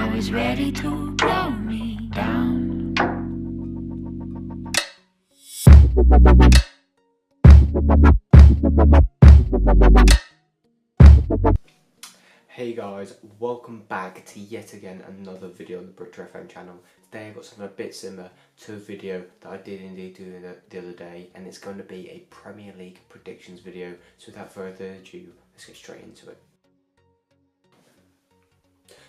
always ready to blow me down. Hey guys, welcome back to yet again another video on the Butcher FM channel. Today I've got something a bit similar to a video that I did indeed do the other day, and it's going to be a Premier League predictions video. So without further ado, let's get straight into it.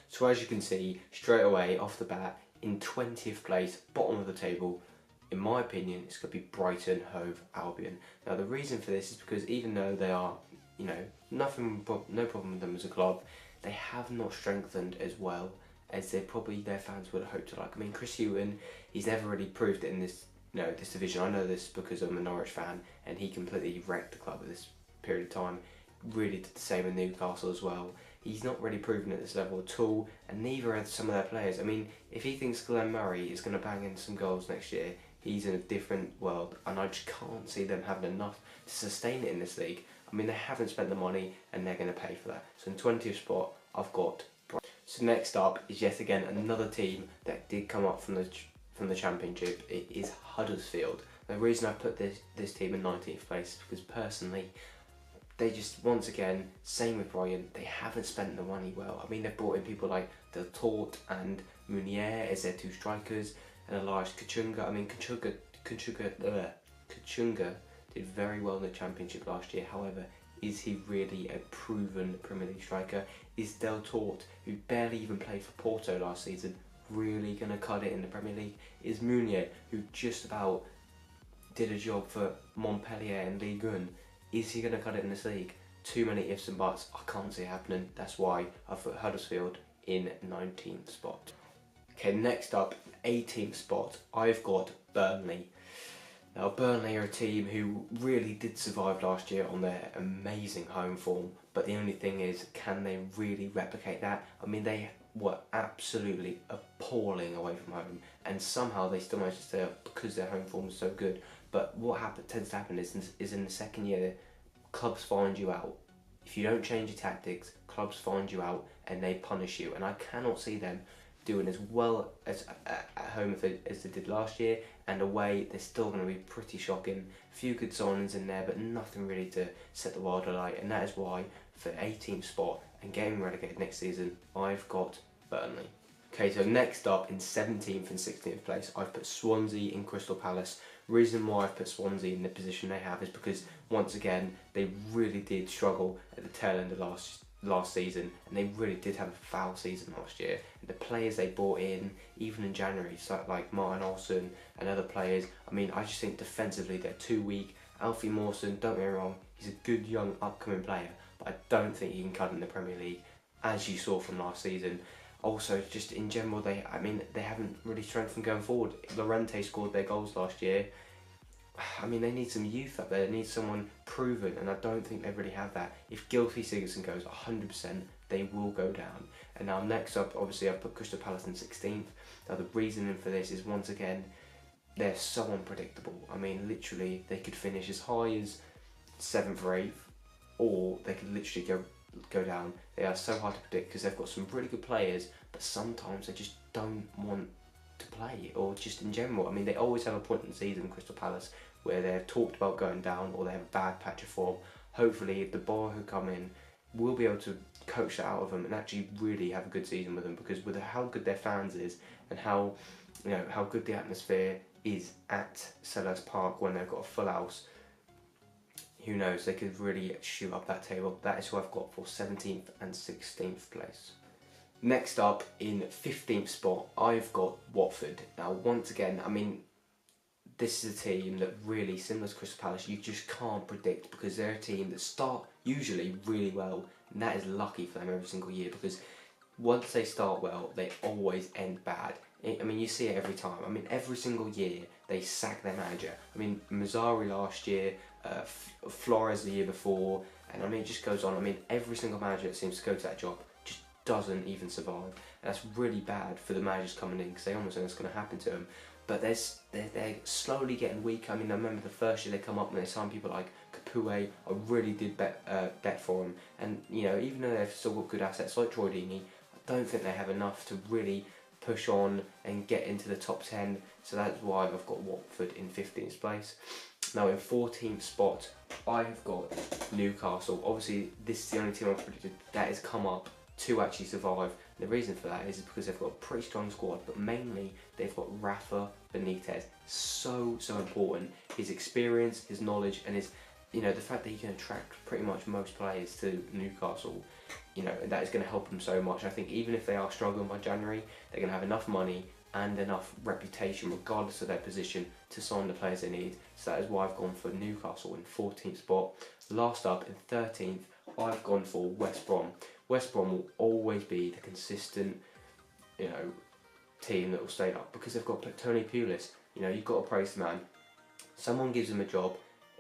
So as you can see, straight away off the bat, in 20th place, bottom of the table, in my opinion, it's going to be Brighton Hove Albion. Now the reason for this is because even though they are, you know, no problem with them as a club, they have not strengthened as well as their fans would have hoped to like. I mean, Chris Hughton, he's never really proved it in this division. I know this because I'm a Norwich fan, and he completely wrecked the club at this period of time. Really did the same in Newcastle as well. He's not really proven at this level at all, and neither are some of their players. I mean, if he thinks Glenn Murray is going to bang in some goals next year, he's in a different world, and I just can't see them having enough to sustain it in this league. I mean, they haven't spent the money, and they're going to pay for that. So in 20th spot, I've got Brighton. So next up is yet again another team that did come up from the Championship. It is Huddersfield. The reason I put this team in 19th place is because personally, they just, once again, same with Brighton, they haven't spent the money well. I mean, they've brought in people like Del Tort and Munier as their two strikers, and Elias Kachunga. I mean, Kachunga did very well in the Championship last year. However, is he really a proven Premier League striker? Is Del Tort, who barely even played for Porto last season, really going to cut it in the Premier League? Is Munier, who just about did a job for Montpellier and Ligue 1, is he going to cut it in this league? Too many ifs and buts. I can't see it happening. That's why I've put Huddersfield in 19th spot. Okay, next up, 18th spot, I've got Burnley. Now, Burnley are a team who really did survive last year on their amazing home form, but the only thing is, can they really replicate that? I mean, they were absolutely appalling away from home, and somehow they still managed to stay up because their home form was so good. But what tends to happen is in the second year, clubs find you out. If you don't change your tactics, clubs find you out and they punish you. And I cannot see them doing as well as at home as they did last year, and away they're still going to be pretty shocking. A few good signings in there, but nothing really to set the world alight, and that is why for 18th spot and getting relegated next season, I've got Burnley. Okay, so next up in 17th and 16th place, I've put Swansea and Crystal Palace. Reason why I've put Swansea in the position they have is because, once again, they really did struggle at the tail end of last season, and they really did have a foul season last year. And the players they brought in, even in January, so like Martin Olsen and other players, I mean, I just think defensively they're too weak. Alfie Mawson, don't get me wrong, he's a good young upcoming player, but I don't think he can cut in the Premier League, as you saw from last season. Also, just in general, they haven't really strengthened going forward. Llorente scored their goals last year. I mean, they need some youth up there. They need someone proven, and I don't think they really have that. If Gylfi Sigurdsson goes 100%, they will go down. And now next up, obviously, I've put Crystal Palace in 16th. Now the reasoning for this is, once again, they're so unpredictable. I mean, literally, they could finish as high as 7th or 8th, or they could literally go down. They are so hard to predict because they've got some really good players, but sometimes they just don't want to play, or just in general. I mean, they always have a point in the season, Crystal Palace, where they're talked about going down or they have a bad patch of form. Hopefully the bar who come in will be able to coach that out of them and actually really have a good season with them, because with how good their fans is and how good the atmosphere is at Selhurst Park when they've got a full house, who knows, they could really shoot up that table. That is who I've got for 17th and 16th place. Next up, in 15th spot, I've got Watford. Now, once again, I mean, this is a team that really, similar to Crystal Palace, you just can't predict, because they're a team that start usually really well, and that is lucky for them every single year, because once they start well, they always end bad. I mean, you see it every time. I mean, every single year, they sack their manager. I mean, Mazzari last year, Flores the year before, and I mean, it just goes on. I mean, every single manager that seems to go to that job just doesn't even survive. And that's really bad for the managers coming in, because they almost know what's going to happen to them. But they're slowly getting weaker. I mean, I remember the first year they come up and they signed people like Capoue. I really did bet for them. And, you know, even though they've still got good assets like Troy Deeney, don't think they have enough to really push on and get into the top 10, so that's why I've got Watford in 15th place. Now in 14th spot, I've got Newcastle. Obviously, this is the only team I've predicted that has come up to actually survive. The reason for that is because they've got a pretty strong squad, but mainly they've got Rafa Benitez. So important. His experience, his knowledge, and his, the fact that he can attract pretty much most players to Newcastle, that is going to help them so much. I think even if they are struggling by January, they're going to have enough money and enough reputation, regardless of their position, to sign the players they need. So that is why I've gone for Newcastle in 14th spot. Last up, in 13th, I've gone for West Brom. West Brom will always be the consistent, team that will stay up because they've got Tony Pulis. You've got to praise the man. Someone gives him a job,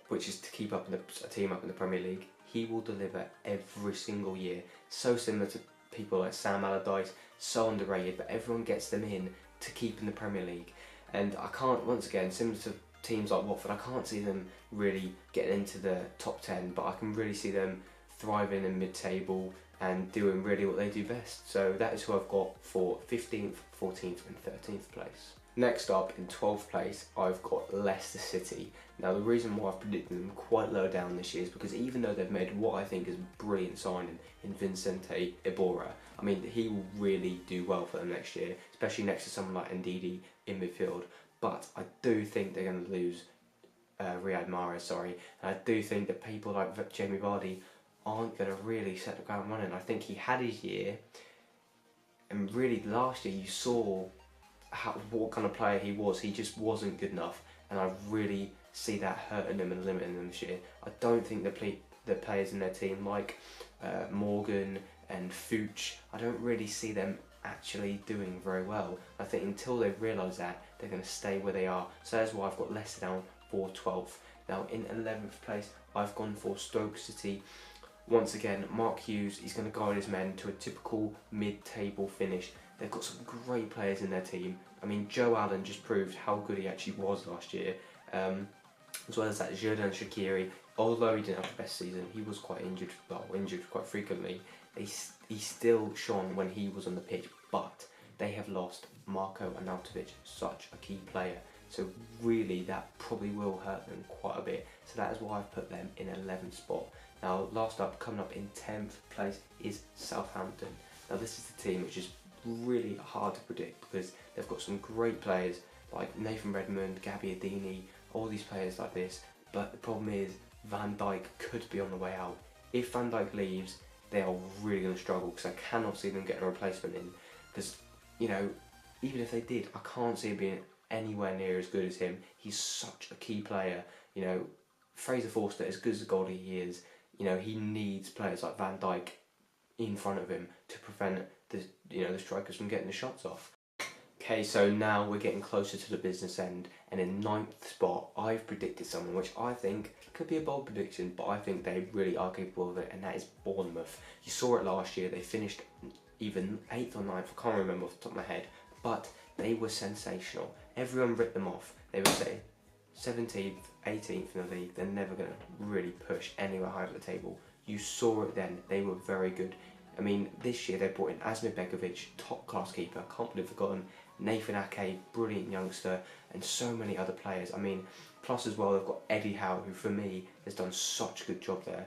which is to keep up a team up in the Premier League. He will deliver every single year. So similar to people like Sam Allardyce, so underrated, but everyone gets them in to keep in the Premier League. And I can't, once again, similar to teams like Watford, I can't see them really getting into the top 10, but I can really see them thriving in mid-table and doing really what they do best. So that is who I've got for 15th, 14th and 13th place. Next up, in 12th place, I've got Leicester City. Now the reason why I've predicted them quite low down this year is because even though they've made what I think is a brilliant signing in Vicente Iborra, I mean, he will really do well for them next year, especially next to someone like Ndidi in midfield. But I do think they're going to lose Riyad Mahrez, and I do think that people like Jamie Vardy aren't going to really set the ground running. I think he had his year, and really last year you saw what kind of player he was. He just wasn't good enough, and I really see that hurting them and limiting them this year. I don't think the players in their team like Morgan and Fuchs, I don't really see them actually doing very well. I think until they realise that, they're going to stay where they are. So that's why I've got Leicester down for 12th. Now in 11th place, I've gone for Stoke City. Once again, Mark Hughes, he's going to guide his men to a typical mid-table finish. They've got some great players in their team. I mean, Joe Allen just proved how good he actually was last year. As well as that, Xherdan Shaqiri, although he didn't have the best season, he was quite injured quite frequently. He still shone when he was on the pitch, but they have lost Marko Arnautovic, such a key player. So really, that probably will hurt them quite a bit. So that is why I've put them in 11th spot. Now, last up, coming up in 10th place is Southampton. Now, this is the team which is really hard to predict because they've got some great players like Nathan Redmond, Gabby Adini, all these players like this. But the problem is Van Dijk could be on the way out. If Van Dijk leaves, they are really going to struggle because I cannot see them getting a replacement in. Because, even if they did, I can't see it being anywhere near as good as him. He's such a key player. Fraser Forster, as good as a goalie he is, he needs players like Van Dijk in front of him to prevent the strikers from getting the shots off. Okay, so now we're getting closer to the business end, and in 9th spot, I've predicted someone which I think could be a bold prediction, but I think they really are capable of it, and that is Bournemouth. You saw it last year, they finished even 8th or 9th, I can't remember off the top of my head, but they were sensational. Everyone ripped them off. They were say 17th, 18th in the league. They're never going to really push anywhere higher up the table. You saw it then, they were very good. I mean, this year they brought in Asmir Begovic, top class keeper, I can't believe they've got him. Nathan Ake, brilliant youngster, and so many other players. I mean, plus as well they've got Eddie Howe, who for me has done such a good job there.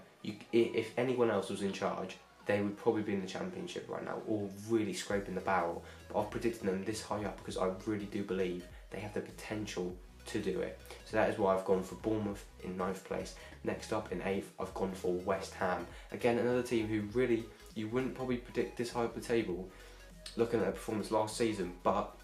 If anyone else was in charge, they would probably be in the Championship right now, or really scraping the barrel. But I've predicted them this high up because I really do believe they have the potential to do it. So that is why I've gone for Bournemouth in 9th place. Next up in 8th, I've gone for West Ham. Again, another team who really, you wouldn't probably predict this high up the table looking at their performance last season, but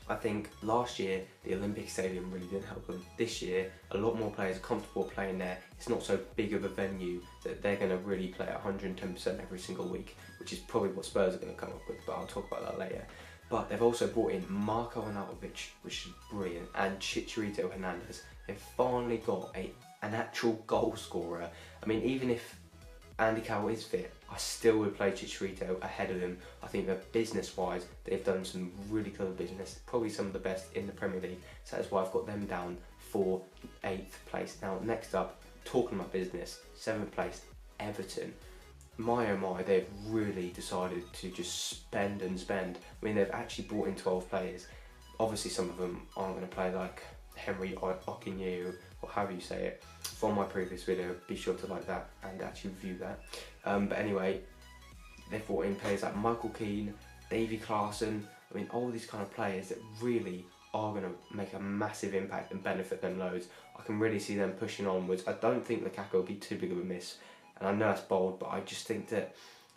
I think last year the Olympic Stadium really didn't help them. This year, a lot more players are comfortable playing there. It's not so big of a venue that they're going to really play at 110% every single week, which is probably what Spurs are going to come up with, but I'll talk about that later. But they've also brought in Marko Arnautovic, which is brilliant, and Chicharito Hernandez. They've finally got an actual goal scorer. I mean, even if Andy Carroll is fit, I still would play Chicharito ahead of him. I think that business-wise, they've done some really clever business, probably some of the best in the Premier League. So that's why I've got them down for 8th place. Now, next up, talking about business, 7th place, Everton. my oh my, they've really decided to just spend and spend. I mean, they've actually brought in 12 players. Obviously, some of them aren't going to play, like Henry Okinye, or however you say it. From my previous video, be sure to like that and actually view that. But anyway, they've brought in players like Michael Keane, Davy Klaassen. I mean, all these kind of players that really are going to make a massive impact and benefit them loads. I can really see them pushing onwards. I don't think Lukaku will be too big of a miss, and I know that's bold, but I just think that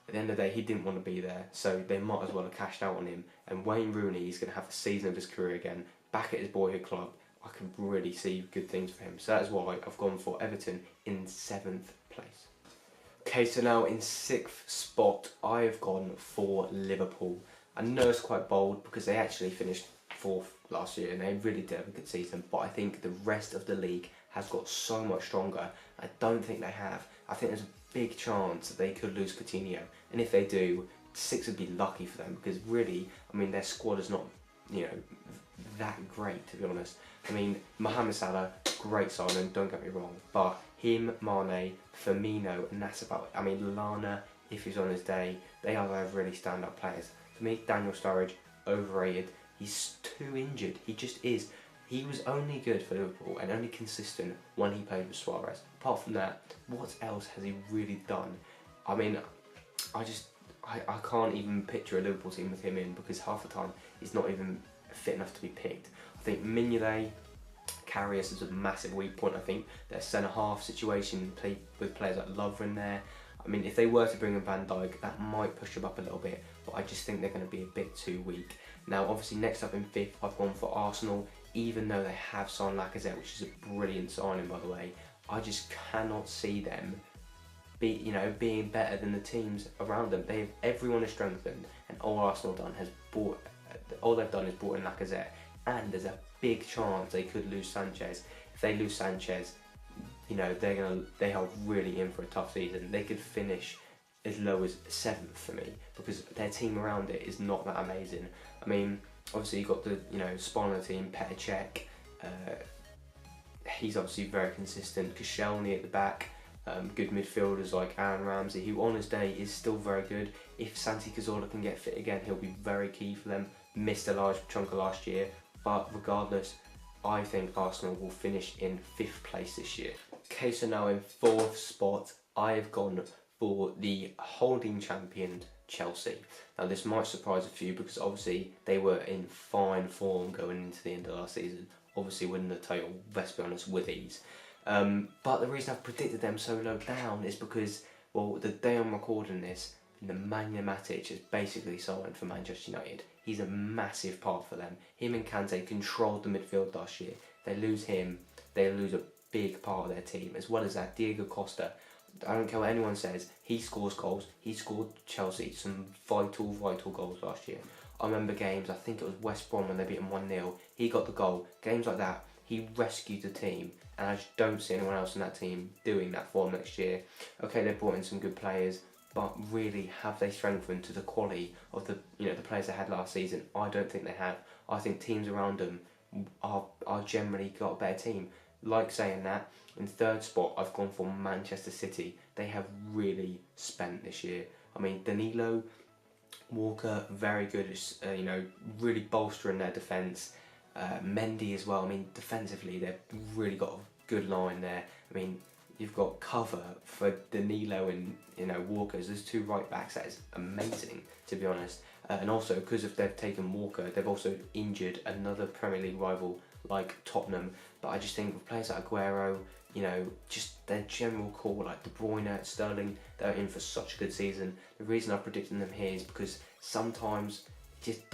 at the end of the day, he didn't want to be there, so they might as well have cashed out on him. And Wayne Rooney is going to have a season of his career again, back at his boyhood club. I can really see good things for him. So that is why I've gone for Everton in 7th place. Okay, so now in 6th spot, I have gone for Liverpool. I know it's quite bold because they actually finished 4th last year and they really did have a good season, but I think the rest of the league has got so much stronger. I don't think they have. I think there's a big chance that they could lose Coutinho, and if they do, 6 would be lucky for them because really, I mean, their squad is not, you know, that great, to be honest. I mean, Mohamed Salah, great signing, don't get me wrong, but him, Mane, Firmino, and that's about it. I mean, Lallana, if he's on his day, they are really stand-up players. For me, Daniel Sturridge, overrated. He's too injured. He just is. He was only good for Liverpool and only consistent when he played with Suarez. Apart from that, what else has he really done? I mean, I can't even picture a Liverpool team with him in because half the time he's not even fit enough to be picked. I think Mignolet, Karius is a massive weak point. I think their centre-half situation, play with players like Lovren there. I mean, if they were to bring in Van Dijk, that might push them up a little bit, but I just think they're going to be a bit too weak. Now, obviously, next up in 5th, I've gone for Arsenal, even though they have signed Lacazette, which is a brilliant signing, by the way. I just cannot see them being better than the teams around them. Everyone is strengthened, and all Arsenal done has all they've done is brought in Lacazette, and there's a big chance they could lose Sanchez. If they lose Sanchez, you know, they are really in for a tough season. They could finish as low as 7th for me because their team around it is not that amazing. I mean, obviously you've got the spine of the team, Petr Cech. He's obviously very consistent. Koscielny at the back. Good midfielders like Aaron Ramsey, who on his day is still very good. If Santi Cazorla can get fit again, he'll be very key for them. Missed a large chunk of last year, but regardless, I think Arsenal will finish in 5th place this year. Okay, so now in 4th spot, I have gone for the holding champion Chelsea. Now this might surprise a few because obviously they were in fine form going into the end of last season. Obviously winning the title, let's be honest, with ease. But the reason I've predicted them so low down is because, well, the day I'm recording this, Nemanja Matic is basically signed for Manchester United. He's a massive part for them. Him and Kante controlled the midfield last year. They lose him, they lose a big part of their team. As well as that, Diego Costa, I don't care what anyone says, he scores goals. He scored Chelsea some vital goals last year. I remember games, I think it was West Brom when they beat him 1-0. He got the goal. Games like that, he rescued the team. And I just don't see anyone else in that team doing that for them next year. Okay, they brought in some good players, but really, have they strengthened to the quality of the players they had last season? I don't think they have. I think teams around them are generally got a better team. Like saying that, in 3rd spot, I've gone for Manchester City. They have really spent this year. I mean, Danilo, Walker, very good. Really bolstering their defence. Mendy as well. I mean, defensively, they've really got a good line there. I mean, you've got cover for Danilo and Walker. There's 2 right backs. That is amazing, to be honest. And also, because if they've taken Walker, they've also injured another Premier League rival like Tottenham. But I just think with players like Aguero, just their general core, like De Bruyne, Sterling, they're in for such a good season. The reason I'm predicting them here is because sometimes it just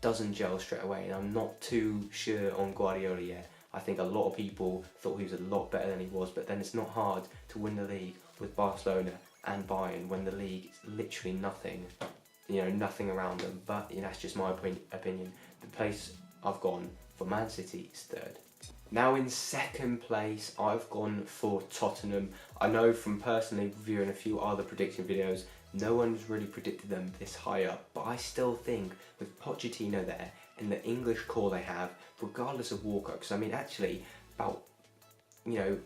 doesn't gel straight away, and I'm not too sure on Guardiola yet. I think a lot of people thought he was a lot better than he was, but then it's not hard to win the league with Barcelona and Bayern when the league is literally nothing, nothing around them. But that's just my opinion. The place I've gone for Man City is 3rd. Now in 2nd place, I've gone for Tottenham. I know from personally reviewing a few other prediction videos, no one's really predicted them this high up, but I still think with Pochettino there and the English core they have, regardless of Walker, because I mean actually about the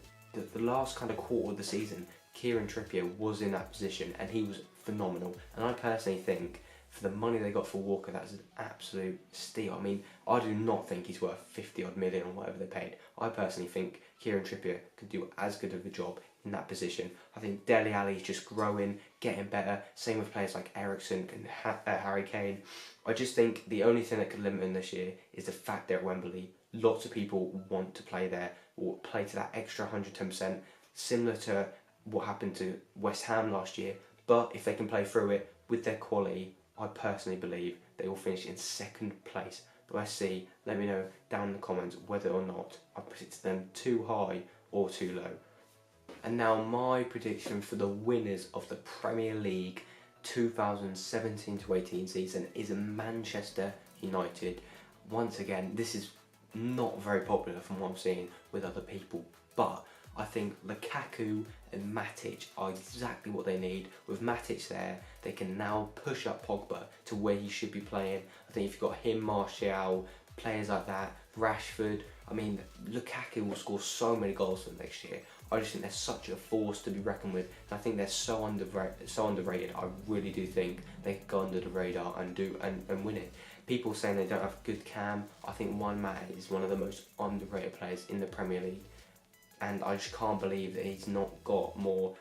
last kind of quarter of the season, Kieran Trippier was in that position and he was phenomenal. And I personally think for the money they got for Walker, that's an absolute steal. I mean, I do not think he's worth 50 odd million or whatever they paid. I personally think Kieran Trippier could do as good of a job in that position. I think Dele Alli is just growing, getting better. Same with players like Eriksen and Harry Kane. I just think the only thing that could limit him this year is the fact they're at Wembley. Lots of people want to play there or play to that extra 110%, similar to what happened to West Ham last year. But if they can play through it with their quality, I personally believe they will finish in second place. But let's see, let me know down in the comments whether or not I predicted them too high or too low. And now my prediction for the winners of the Premier League 2017-18 season is Manchester United. Once again, this is not very popular from what I'm seeing with other people, but I think Lukaku and Matic are exactly what they need. With Matic there, they can now push up Pogba to where he should be playing. I think if you've got him, Martial, players like that, Rashford, I mean, Lukaku will score so many goals for them next year. I just think they're such a force to be reckoned with, and I think they're so underrated. I really do think they could go under the radar and win it. People saying they don't have a good cam. I think Juan Mata is one of the most underrated players in the Premier League, and I just can't believe that he's not got more,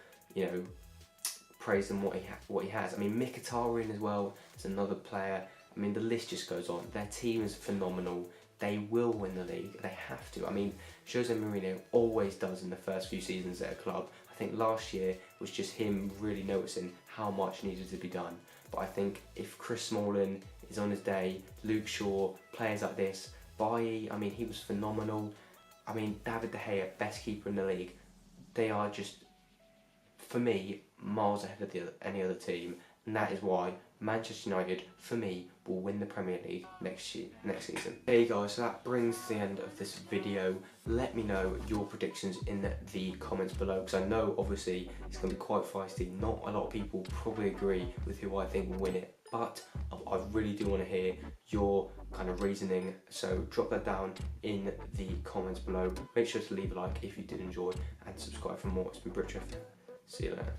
praise than what he has. I mean, Mkhitaryan as well is another player. I mean, the list just goes on. Their team is phenomenal. They will win the league. They have to. I mean, Jose Mourinho always does in the first few seasons at a club. I think last year was just him really noticing how much needed to be done. But I think if Chris Smalling is on his day, Luke Shaw, players like this, Bailly, I mean, he was phenomenal. I mean, David De Gea, best keeper in the league. They are just, for me, miles ahead of any other team. And that is why Manchester United, for me, will win the Premier League next season. Hey guys, so that brings to the end of this video. Let me know your predictions in the comments below, because I know obviously it's going to be quite feisty. Not a lot of people probably agree with who I think will win it, but I really do want to hear your kind of reasoning, so drop that down in the comments below. Make sure to leave a like if you did enjoy, and subscribe for more. It's been Britchef. See you later.